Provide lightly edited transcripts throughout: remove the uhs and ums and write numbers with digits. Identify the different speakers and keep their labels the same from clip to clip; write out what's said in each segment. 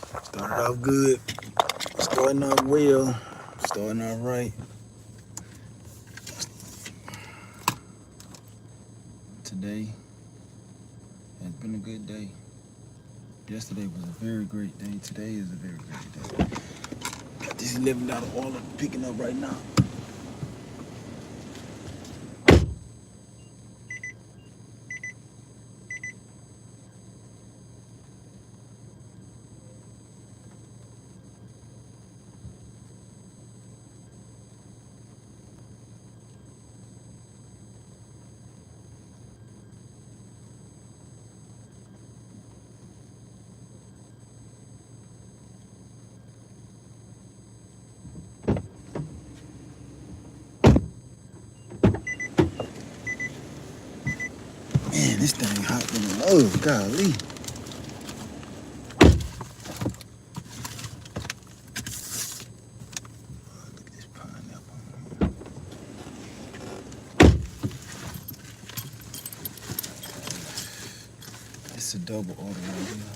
Speaker 1: Started off good. Starting off well. Starting off right. Today has been a good day. Yesterday was a very great day. Today is a very great day. Got this $11 oil I'm picking up right now. Man, this thing hot than a mug. Golly. Look at this pineapple. It's a double order right here.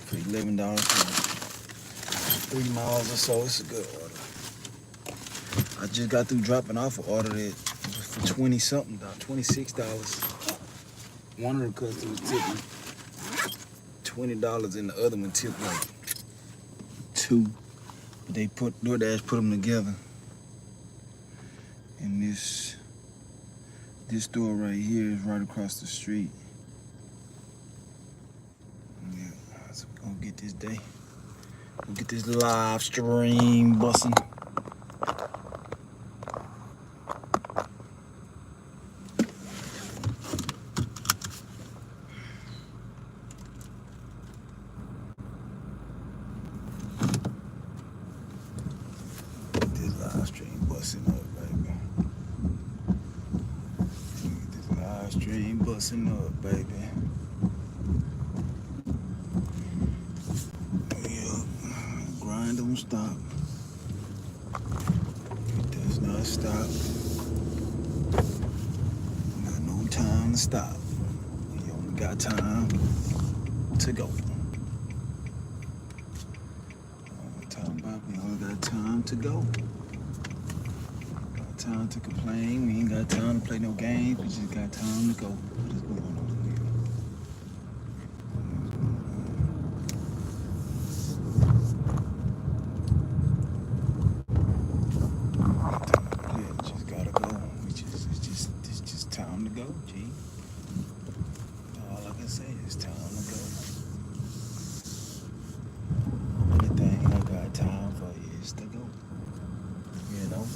Speaker 1: For $11 for 3 miles or so. It's a good order. I just got through dropping off an order that was for $20-something, $26. One of the customers tipped me $20 and the other one tipped like $2. They DoorDash put them together. And this store right here is right across the street. Yeah, so we're gonna get this day. We'll get this live stream busting. Live stream busting up, baby. Get this live stream busting up, baby. Yeah, grind don't stop. It does not stop. Got no time to stop. We only got time to go. I'm talking about we only got time to go. Time to complain. We ain't got time to play no games. We just got time to go. What is going on here? Yeah, just gotta go. It's just time to go, G. All I can say is time to go. Only thing I got time for is to go. You know?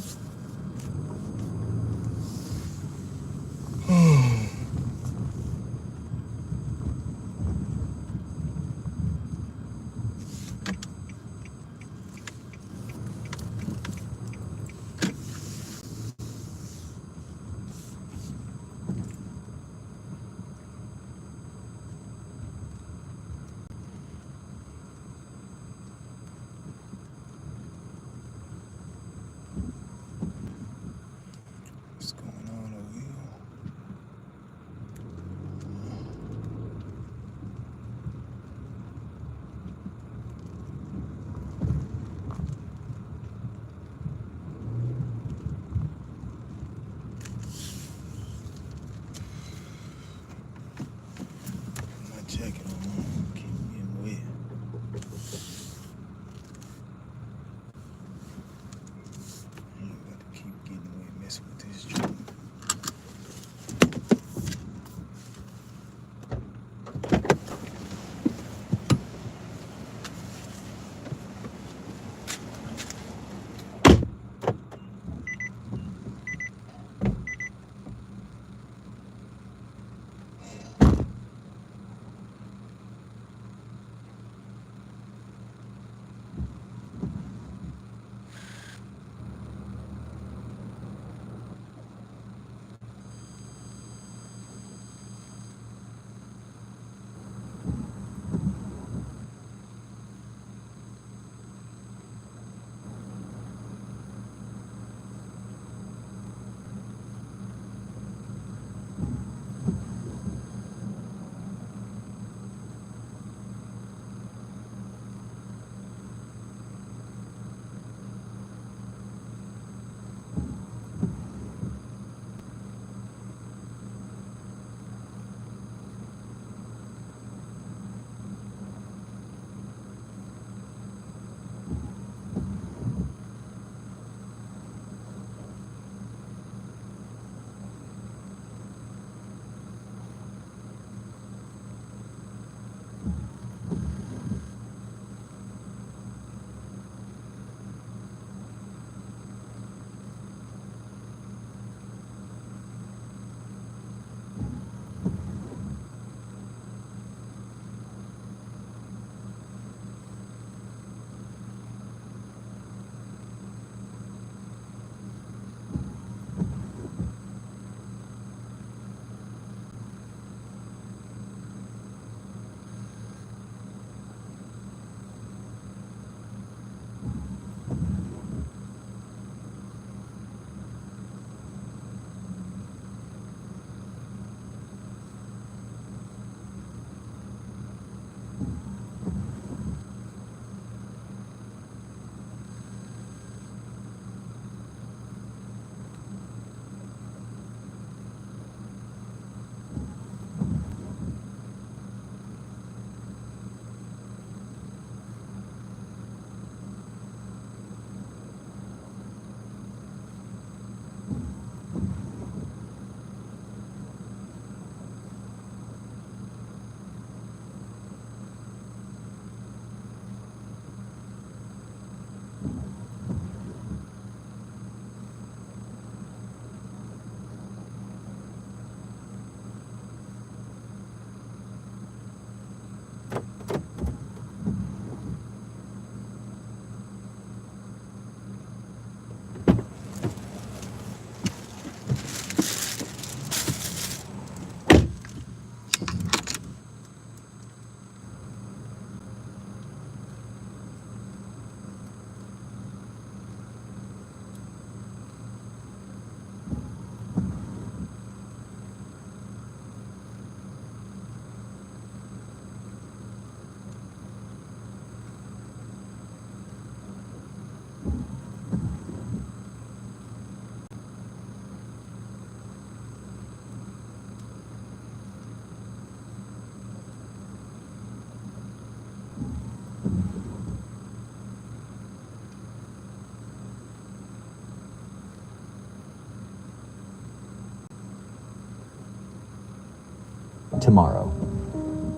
Speaker 2: Tomorrow.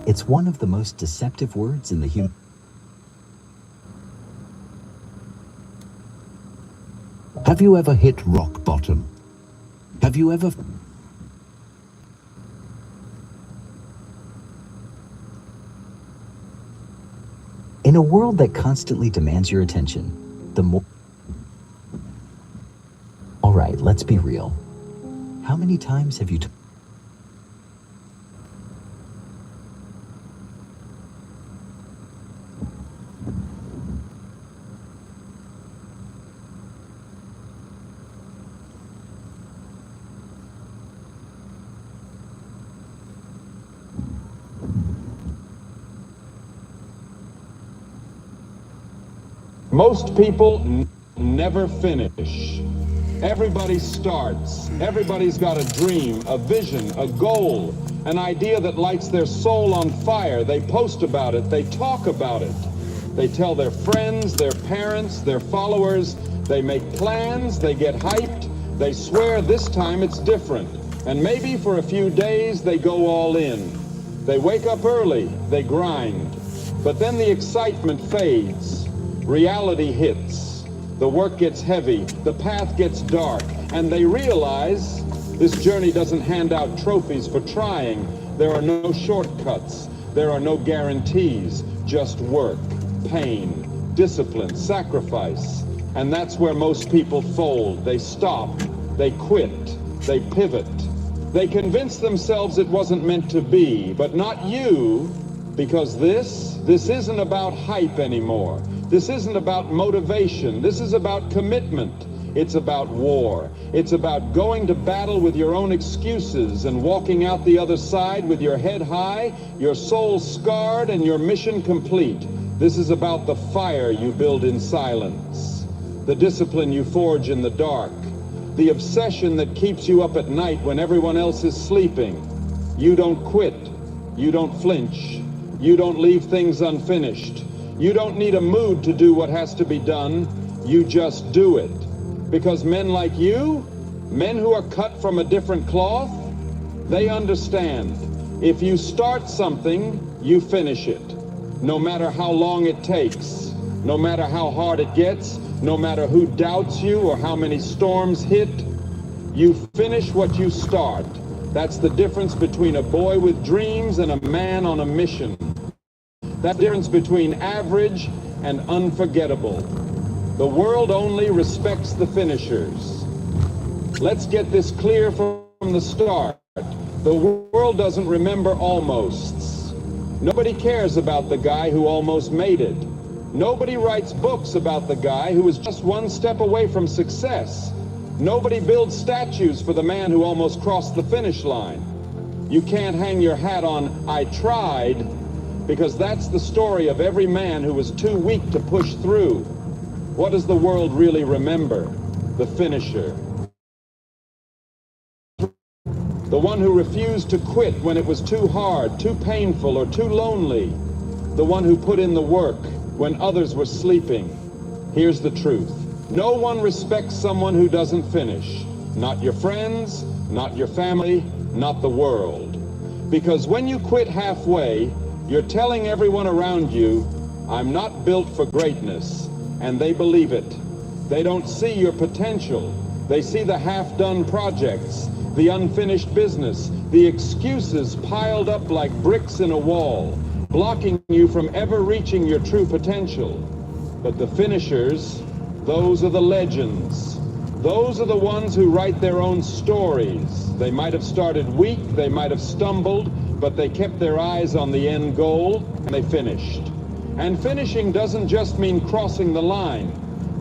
Speaker 2: It's one of the most deceptive words in the human. Have you ever hit rock bottom? Have you ever... In a world that constantly demands your attention, the more... All right, let's be real. How many times have you...
Speaker 3: Most people never finish. Everybody starts. Everybody's got a dream, a vision, a goal, an idea that lights their soul on fire. They post about it. They talk about it. They tell their friends, their parents, their followers. They make plans. They get hyped. They swear this time it's different. And maybe for a few days they go all in. They wake up early. They grind. But then the excitement fades. Reality hits. The work gets heavy. The path gets dark. And they realize this journey doesn't hand out trophies for trying. There are no shortcuts. There are no guarantees. Just work, pain, discipline, sacrifice. And that's where most people fold. They stop. They quit. They pivot. They convince themselves it wasn't meant to be. But not you, because this isn't about hype anymore. This isn't about motivation. This is about commitment. It's about war. It's about going to battle with your own excuses and walking out the other side with your head high, your soul scarred, and your mission complete. This is about the fire you build in silence, the discipline you forge in the dark, the obsession that keeps you up at night when everyone else is sleeping. You don't quit. You don't flinch. You don't leave things unfinished. You don't need a mood to do what has to be done. You just do it. Because men like you, men who are cut from a different cloth, they understand. If you start something, you finish it. No matter how long it takes, no matter how hard it gets, no matter who doubts you or how many storms hit, you finish what you start. That's the difference between a boy with dreams and a man on a mission. That difference between average and unforgettable. The world only respects the finishers. Let's get this clear from the start. The world doesn't remember almosts. Nobody cares about the guy who almost made it. Nobody writes books about the guy who was just one step away from success. Nobody builds statues for the man who almost crossed the finish line. You can't hang your hat on "I tried," because that's the story of every man who was too weak to push through. What does the world really remember? The finisher. The one who refused to quit when it was too hard, too painful, or too lonely. The one who put in the work when others were sleeping. Here's the truth. No one respects someone who doesn't finish. Not your friends, not your family, not the world. Because when you quit halfway, you're telling everyone around you, "I'm not built for greatness." And they believe it. They don't see your potential. They see the half-done projects, the unfinished business, the excuses piled up like bricks in a wall, blocking you from ever reaching your true potential. But the finishers, those are the legends. Those are the ones who write their own stories. They might have started weak, they might have stumbled, but they kept their eyes on the end goal, and they finished. And finishing doesn't just mean crossing the line.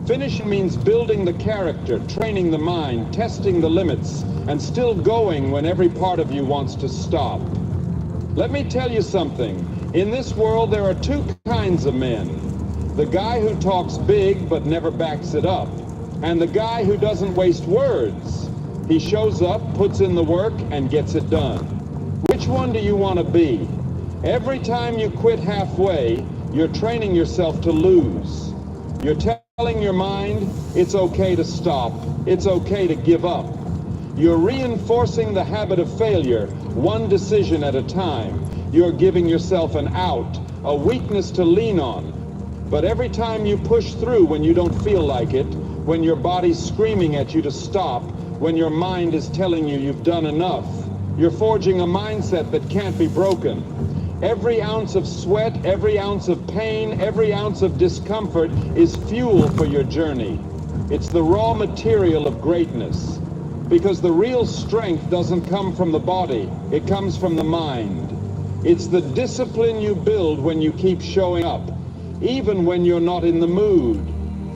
Speaker 3: Finishing means building the character, training the mind, testing the limits, and still going when every part of you wants to stop. Let me tell you something. In this world, there are two kinds of men. The guy who talks big but never backs it up, and the guy who doesn't waste words. He shows up, puts in the work, and gets it done. Which one do you want to be? Every time you quit halfway, You're training yourself to lose. You're telling your mind it's okay to stop. It's okay to give up. You're reinforcing the habit of failure, one decision at a time. You're giving yourself an out, a weakness to lean on. But every time you push through when you don't feel like it, when your body's screaming at you to stop, when your mind is telling you you've done enough, you're forging a mindset that can't be broken. Every ounce of sweat, every ounce of pain, every ounce of discomfort is fuel for your journey. It's the raw material of greatness. Because the real strength doesn't come from the body, it comes from the mind. It's the discipline you build when you keep showing up, even when you're not in the mood.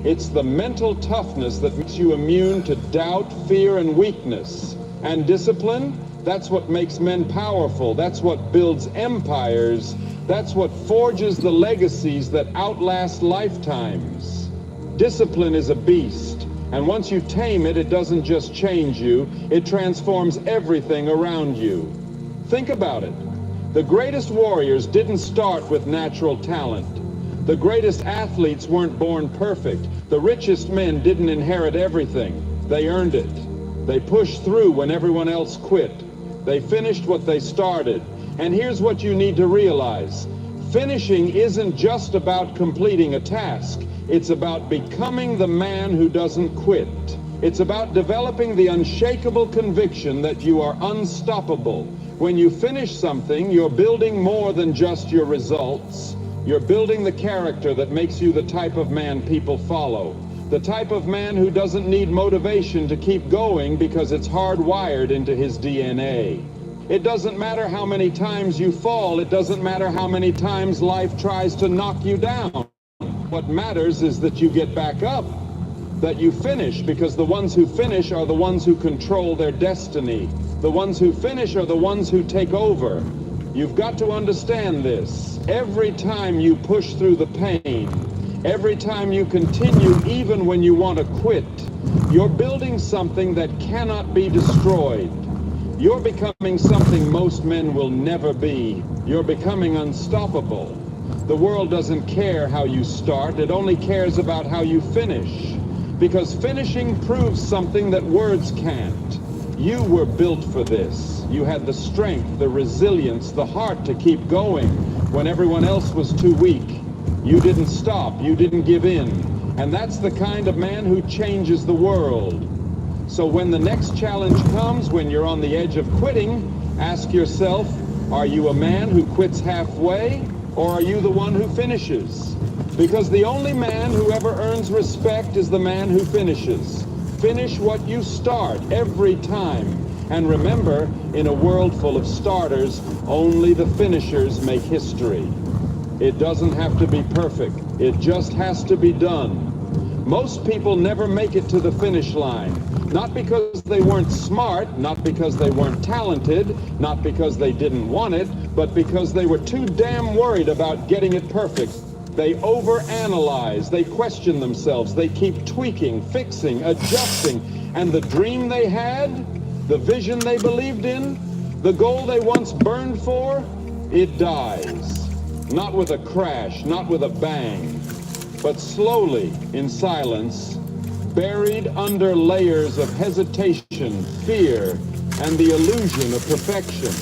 Speaker 3: It's the mental toughness that makes you immune to doubt, fear, and weakness. And discipline? That's what makes men powerful. That's what builds empires. That's what forges the legacies that outlast lifetimes. Discipline is a beast. And once you tame it, it doesn't just change you, it transforms everything around you. Think about it. The greatest warriors didn't start with natural talent. The greatest athletes weren't born perfect. The richest men didn't inherit everything. They earned it. They pushed through when everyone else quit. They finished what they started. And here's what you need to realize. Finishing isn't just about completing a task. It's about becoming the man who doesn't quit. It's about developing the unshakable conviction that you are unstoppable. When you finish something, you're building more than just your results. You're building the character that makes you the type of man people follow. The type of man who doesn't need motivation to keep going because it's hardwired into his DNA. It doesn't matter how many times you fall. It doesn't matter how many times life tries to knock you down. What matters is that you get back up, that you finish, because the ones who finish are the ones who control their destiny. The ones who finish are the ones who take over. You've got to understand this. Every time you push through the pain, every time you continue even when you want to quit, you're building something that cannot be destroyed. You're becoming something most men will never be. You're becoming unstoppable. The world doesn't care how you start, it only cares about how you finish. Because finishing proves something that words can't. You were built for this. You had the strength, the resilience, the heart to keep going when everyone else was too weak. You didn't stop, you didn't give in. And that's the kind of man who changes the world. So when the next challenge comes, when you're on the edge of quitting, ask yourself, are you a man who quits halfway, or are you the one who finishes? Because the only man who ever earns respect is the man who finishes. Finish what you start every time. And remember, in a world full of starters, only the finishers make history. It doesn't have to be perfect. It just has to be done. Most people never make it to the finish line. Not because they weren't smart, not because they weren't talented, not because they didn't want it, but because they were too damn worried about getting it perfect. They overanalyze, they question themselves, they keep tweaking, fixing, adjusting, and the dream they had, the vision they believed in, the goal they once burned for, it dies. Not with a crash, not with a bang, but slowly, in silence, buried under layers of hesitation, fear, and the illusion of perfection.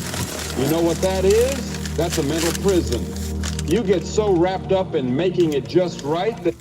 Speaker 3: You know what that is? That's a mental prison. You get so wrapped up in making it just right that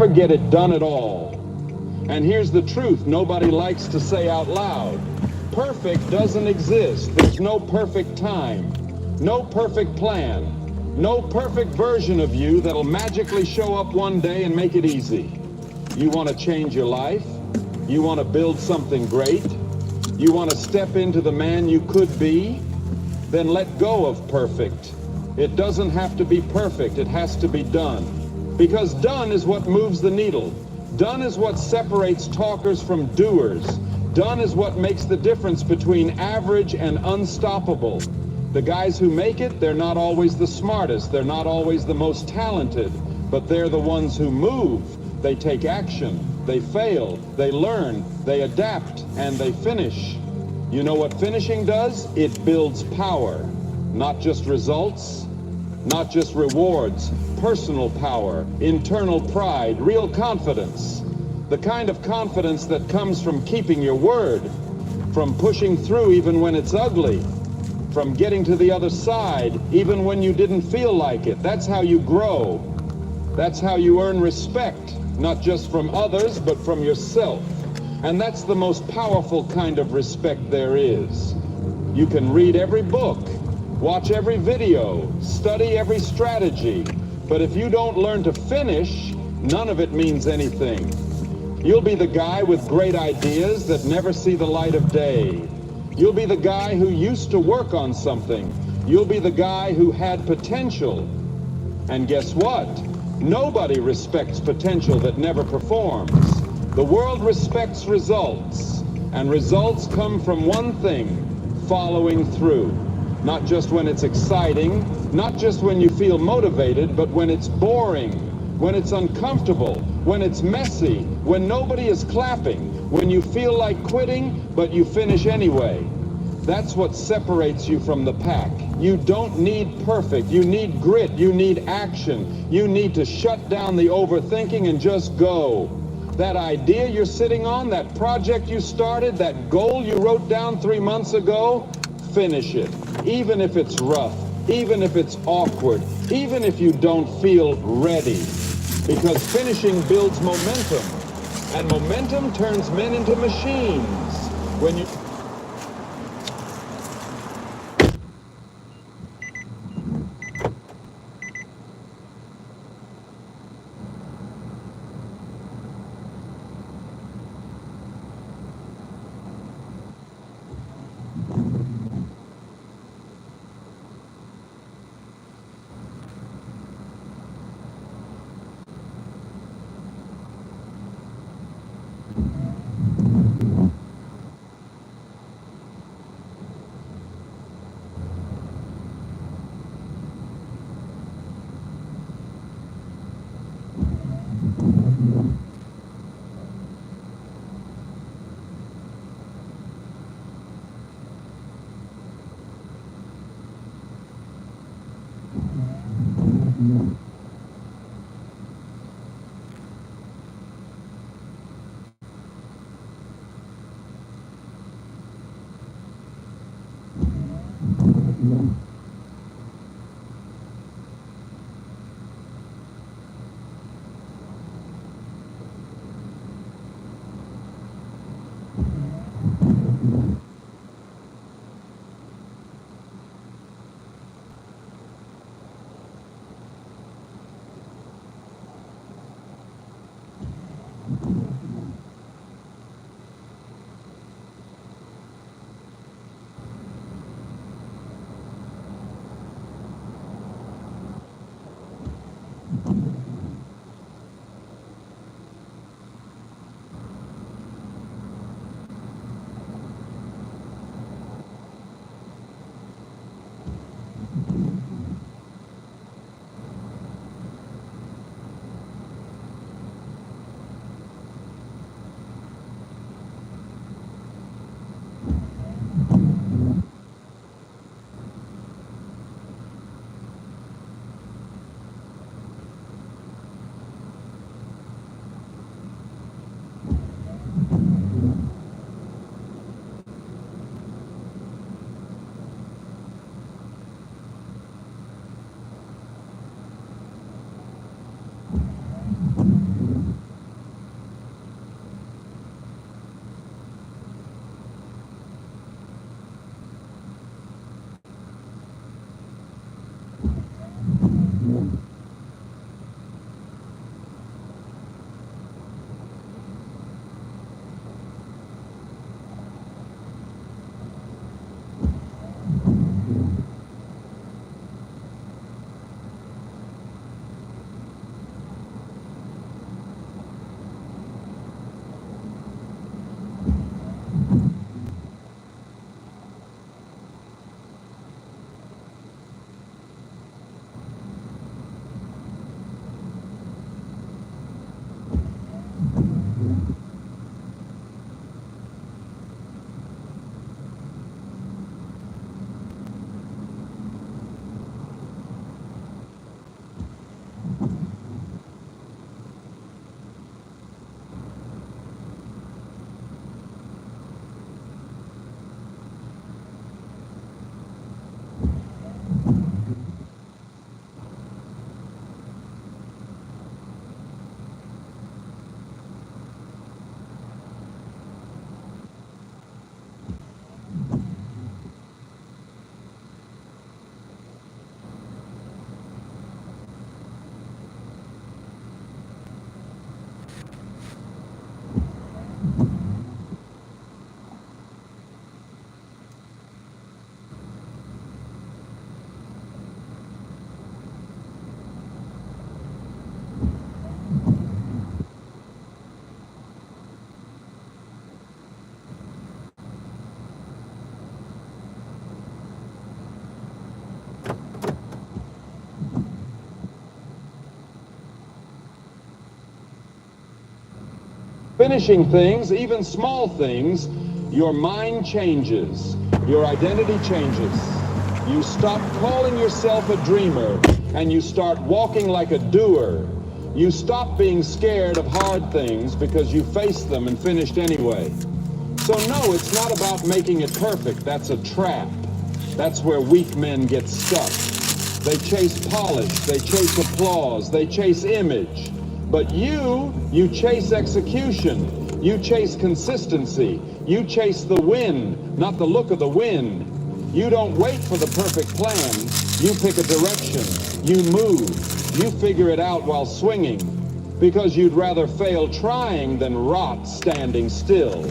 Speaker 3: get it done at all. And here's the truth nobody likes to say out loud. Perfect doesn't exist. There's no perfect time, no perfect plan, no perfect version of you that'll magically show up one day and make it easy. You want to change your life? You want to build something great? You want to step into the man you could be? Then let go of perfect. It doesn't have to be perfect. It has to be done. Because done is what moves the needle. Done is what separates talkers from doers. Done is what makes the difference between average and unstoppable. The guys who make it, they're not always the smartest. They're not always the most talented. But they're the ones who move. They take action. They fail. They learn. They adapt. And they finish. You know what finishing does? It builds power. Not just results. Not just rewards. Personal power. Internal pride. Real confidence. The kind of confidence that comes from keeping your word. From pushing through even when it's ugly. From getting to the other side even when you didn't feel like it. That's how you grow. That's how you earn respect. Not just from others, but from yourself. And that's the most powerful kind of respect there is. You can read every book, watch every video, study every strategy, but if you don't learn to finish, none of it means anything. You'll be the guy with great ideas that never see the light of day. You'll be the guy who used to work on something. You'll be the guy who had potential. And guess what? Nobody respects potential that never performs. The world respects results, and results come from one thing: following through. Not just when it's exciting, not just when you feel motivated, but when it's boring, when it's uncomfortable, when it's messy, when nobody is clapping, when you feel like quitting, but you finish anyway. That's what separates you from the pack. You don't need perfect. You need grit. You need action. You need to shut down the overthinking and just go. That idea you're sitting on, that project you started, that goal you wrote down 3 months ago, finish it. Even if it's rough, even if it's awkward, even if you don't feel ready. Because finishing builds momentum. And momentum turns men into machines. When you... finishing things, even small things, your mind changes. Your identity changes. You stop calling yourself a dreamer and you start walking like a doer. You stop being scared of hard things because you faced them and finished anyway. So no, it's not about making it perfect. That's a trap. That's where weak men get stuck. They chase polish, they chase applause, they chase image. But you chase execution. You chase consistency. You chase the win, not the look of the win. You don't wait for the perfect plan. You pick a direction. You move. You figure it out while swinging. Because you'd rather fail trying than rot standing still.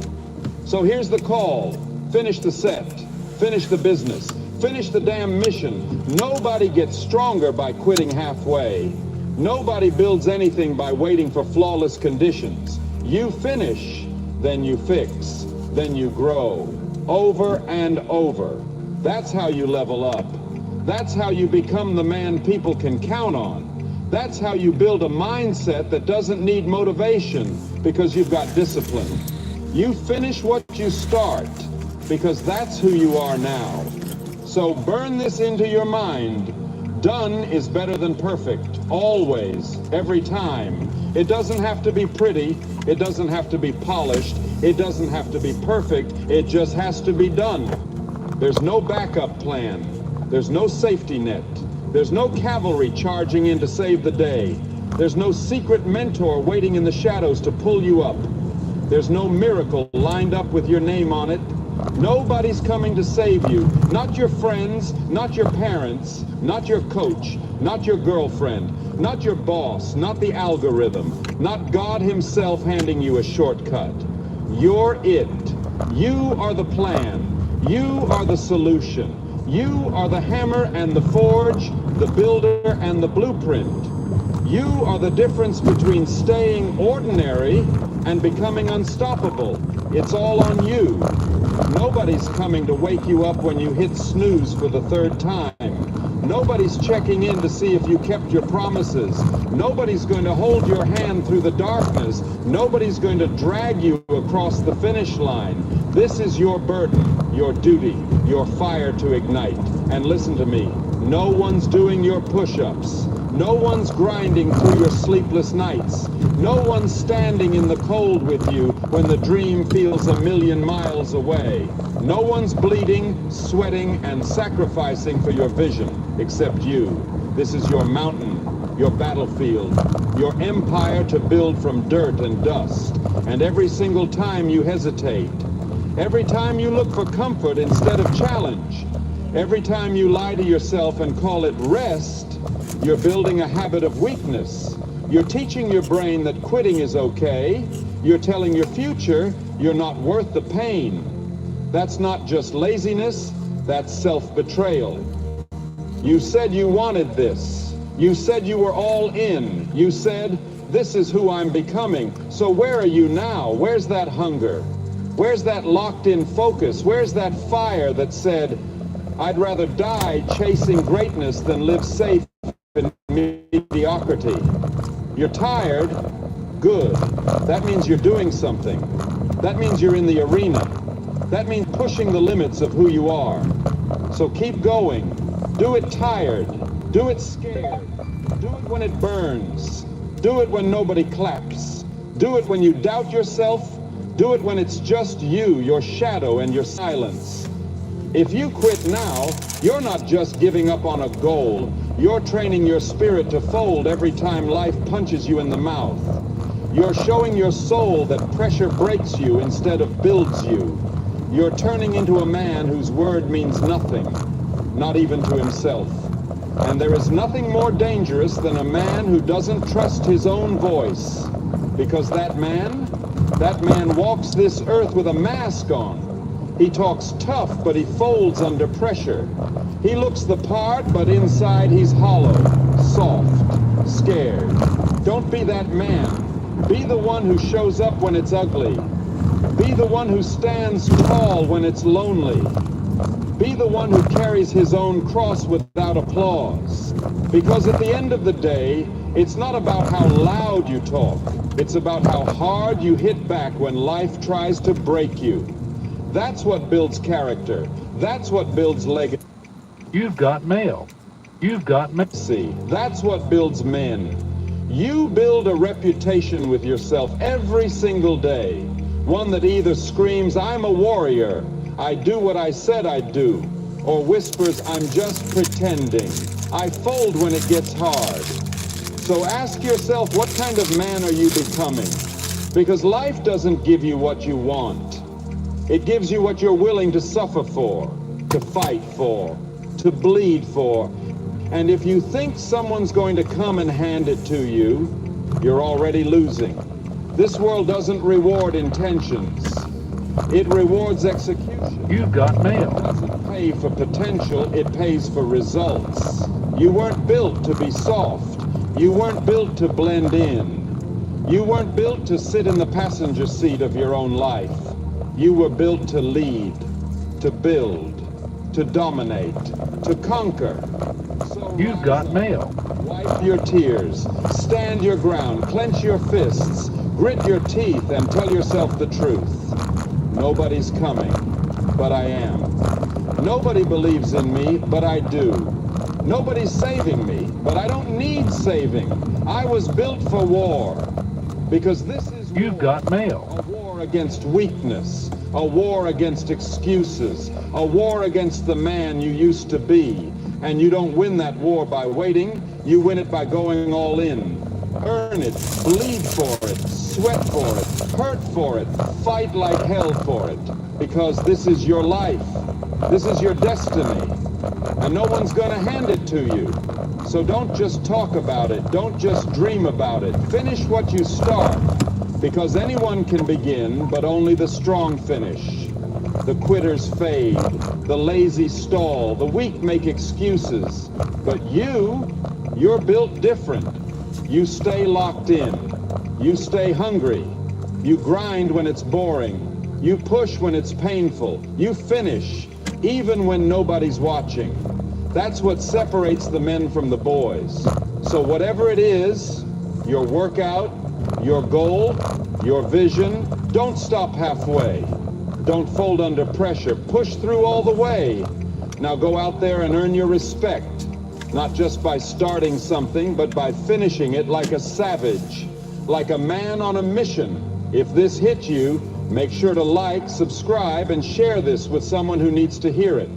Speaker 3: So here's the call. Finish the set. Finish the business. Finish the damn mission. Nobody gets stronger by quitting halfway. Nobody builds anything by waiting for flawless conditions. You finish, then you fix, then you grow. Over and over. That's how you level up. That's how you become the man people can count on. That's how you build a mindset that doesn't need motivation because you've got discipline. You finish what you start because that's who you are now. So burn this into your mind. Done is better than perfect, always, every time. It doesn't have to be pretty. It doesn't have to be polished. It doesn't have to be perfect. It just has to be done. There's no backup plan. There's no safety net. There's no cavalry charging in to save the day. There's no secret mentor waiting in the shadows to pull you up. There's no miracle lined up with your name on it. Nobody's coming to save you. Not your friends, not your parents, not your coach, not your girlfriend, not your boss, not the algorithm, not God himself handing you a shortcut. You're it. You are the plan. You are the solution. You are the hammer and the forge, the builder and the blueprint. You are the difference between staying ordinary and becoming unstoppable. It's all on you. Nobody's coming to wake you up when you hit snooze for the third time. Nobody's checking in to see if you kept your promises. Nobody's going to hold your hand through the darkness. Nobody's going to drag you across the finish line. This is your burden, your duty, your fire to ignite. And listen to me, no one's doing your push-ups. No one's grinding through your sleepless nights. No one's standing in the cold with you when the dream feels 1,000,000 miles away. No one's bleeding, sweating, and sacrificing for your vision except you. This is your mountain, your battlefield, your empire to build from dirt and dust. And every single time you hesitate, every time you look for comfort instead of challenge, every time you lie to yourself and call it rest, you're building a habit of weakness. You're teaching your brain that quitting is okay. You're telling your future you're not worth the pain. That's not just laziness, that's self-betrayal. You said you wanted this. You said you were all in. You said, this is who I'm becoming. So where are you now? Where's that hunger? Where's that locked-in focus? Where's that fire that said, I'd rather die chasing greatness than live safe in mediocrity? You're tired? Good. That means you're doing something. That means you're in the arena. That means pushing the limits of who you are. So keep going. Do it tired. Do it scared. Do it when it burns. Do it when nobody claps. Do it when you doubt yourself. Do it when it's just you, your shadow, and your silence. If you quit now, you're not just giving up on a goal. You're training your spirit to fold every time life punches you in the mouth. You're showing your soul that pressure breaks you instead of builds you. You're turning into a man whose word means nothing, not even to himself. And there is nothing more dangerous than a man who doesn't trust his own voice. Because that man walks this earth with a mask on. He talks tough, but he folds under pressure. He looks the part, but inside he's hollow, soft, scared. Don't be that man. Be the one who shows up when it's ugly. Be the one who stands tall when it's lonely. Be the one who carries his own cross without applause. Because at the end of the day, it's not about how loud you talk. It's about how hard you hit back when life tries to break you. That's what builds character. That's what builds legacy.
Speaker 4: You've got mail. You've got mail.
Speaker 3: That's what builds men. You build a reputation with yourself every single day. One that either screams, "I'm a warrior, I do what I said I'd do," or whispers, "I'm just pretending, I fold when it gets hard." So ask yourself, what kind of man are you becoming? Because life doesn't give you what you want. It gives you what you're willing to suffer for, to fight for, to bleed for. And if you think someone's going to come and hand it to you, you're already losing. This world doesn't reward intentions. It rewards execution.
Speaker 4: You've got mail.
Speaker 3: It doesn't pay for potential, it pays for results. You weren't built to be soft. You weren't built to blend in. You weren't built to sit in the passenger seat of your own life. You were built to lead, to build, to dominate, to conquer. So
Speaker 4: You've got mail.
Speaker 3: wipe your tears, stand your ground, clench your fists, grit your teeth, and tell yourself the truth. Nobody's coming, but I am. Nobody believes in me, but I do. Nobody's saving me, but I don't need saving. I was built for war, because this is war.
Speaker 4: You've got mail.
Speaker 3: A war against weakness, a war against excuses, a war against the man you used to be. And you don't win that war by waiting, you win it by going all in. Earn it, bleed for it, sweat for it, hurt for it, fight like hell for it. Because this is your life, this is your destiny, and no one's gonna hand it to you. So don't just talk about it, don't just dream about it, finish what you start. Because anyone can begin, but only the strong finish. The quitters fade, the lazy stall, the weak make excuses. But you're built different. You stay locked in. You stay hungry. You grind when it's boring. You push when it's painful. You finish, even when nobody's watching. That's what separates the men from the boys. So whatever it is, your workout, your goal, your vision, don't stop halfway. Don't fold under pressure. Push through all the way. Now go out there and earn your respect. Not just by starting something, but by finishing it like a savage, like a man on a mission. If this hit you, make sure to like, subscribe, and share this with someone who needs to hear it.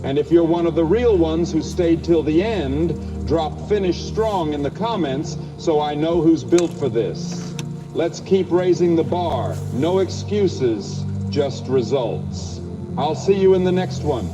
Speaker 3: And if you're one of the real ones who stayed till the end, drop "finish strong" in the comments so I know who's built for this. Let's keep raising the bar. No excuses, just results. I'll see you in the next one.